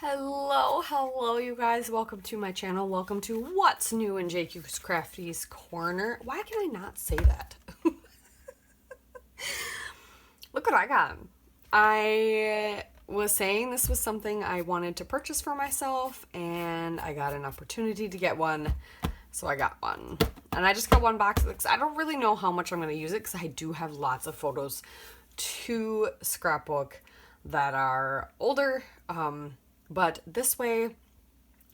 Hello, you guys. Welcome to my channel. Welcome to What's New in JQ's Crafties Corner. Why can I not say that? Look what I got. I was saying this was something I wanted to purchase for myself, and I got an opportunity to get one, so I got one. And I just got one box because I don't really know how much I'm going to use it because I do have lots of photos to scrapbook that are older. But this way,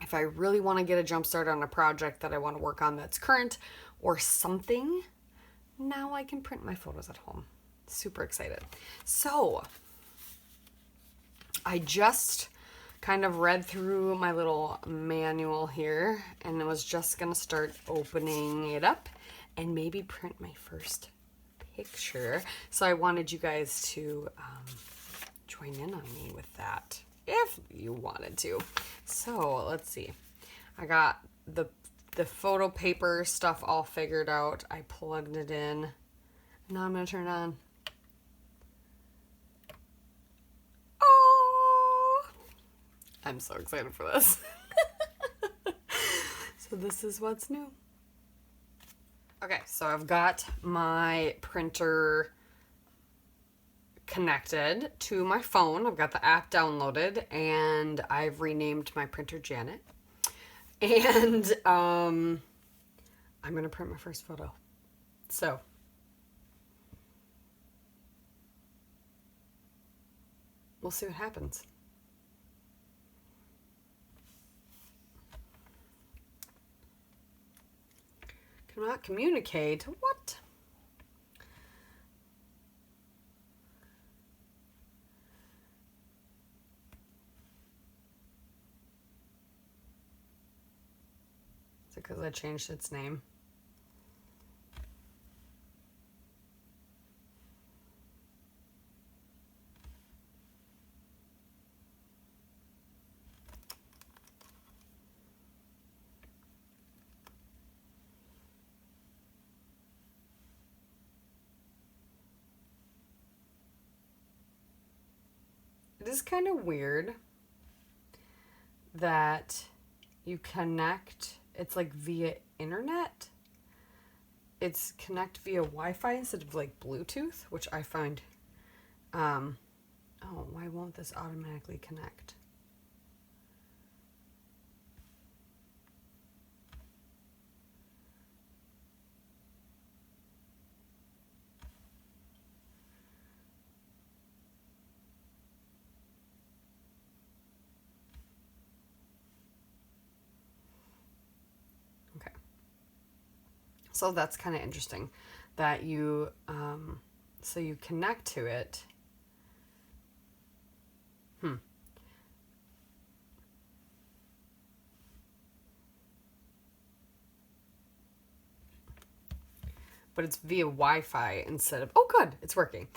if I really want to get a jump start on a project that I want to work on that's current or something, now I can print my photos at home. Super excited. So, I just kind of read through my little manual here and I was just going to start opening it up and maybe print my first picture. So I wanted you guys to join in on me with that if you wanted to. So let's see. I got the photo paper stuff all figured out. I plugged it in. Now I'm going to turn it on. Oh! I'm so excited for this. So this is what's new. Okay, so I've got my printer connected to my phone. I've got the app downloaded and I've renamed my printer Janet. And I'm going to print my first photo. So we'll see what happens. Cannot communicate. What? Is it because I changed its name? It is kind of weird that you connect, it's like via internet. It's connect via Wi-Fi instead of like Bluetooth, which I find, oh, why won't this automatically connect? So that's kind of interesting that you, so you connect to it. But it's via Wi-Fi instead of, oh good, it's working.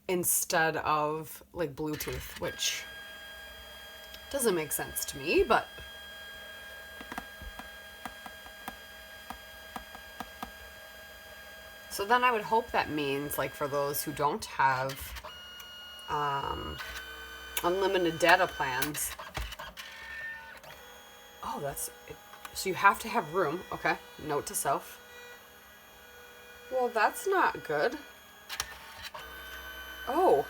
Instead of like Bluetooth, which doesn't make sense to me, but so then I would hope that means, like, for those who don't have unlimited data plans. Oh, that's it. So you have to have room. Okay, note to self. Well, that's not good. Oh.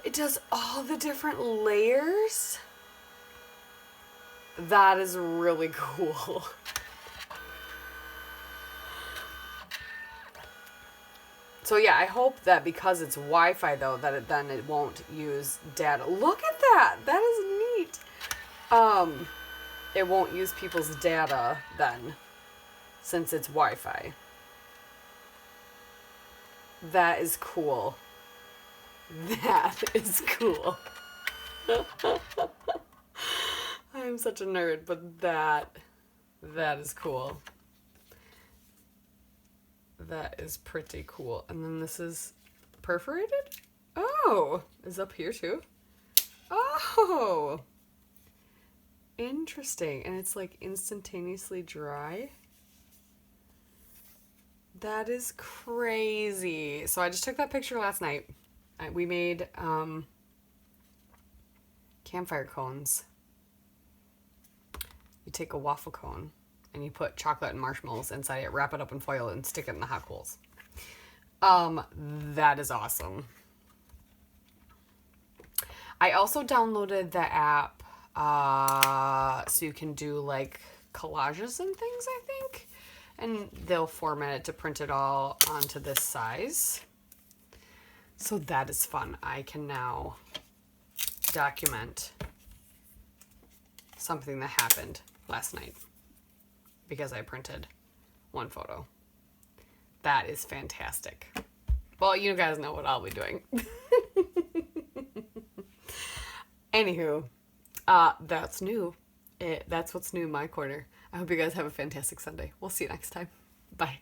It does all the different layers? That is really cool. So yeah, I hope that because it's Wi-Fi though, that it won't use data. Look at that! That is neat. It won't use people's data then, since it's Wi-Fi. That is cool. That is cool. I'm such a nerd, but that is cool. That is pretty cool. And then this is perforated? Oh, is up here too? Oh, interesting. And it's like instantaneously dry. That is crazy. So I just took that picture last night. We made campfire cones. You take a waffle cone and you put chocolate and marshmallows inside it, wrap it up in foil, and stick it in the hot coals. That is awesome. I also downloaded the app so you can do like collages and things, I think. And they'll format it to print it all onto this size. So that is fun. I can now document something that happened last night because I printed one photo. That is fantastic. Well, you guys know what I'll be doing. Anywho, that's new. That's what's new in my corner. I hope you guys have a fantastic Sunday. We'll see you next time. Bye.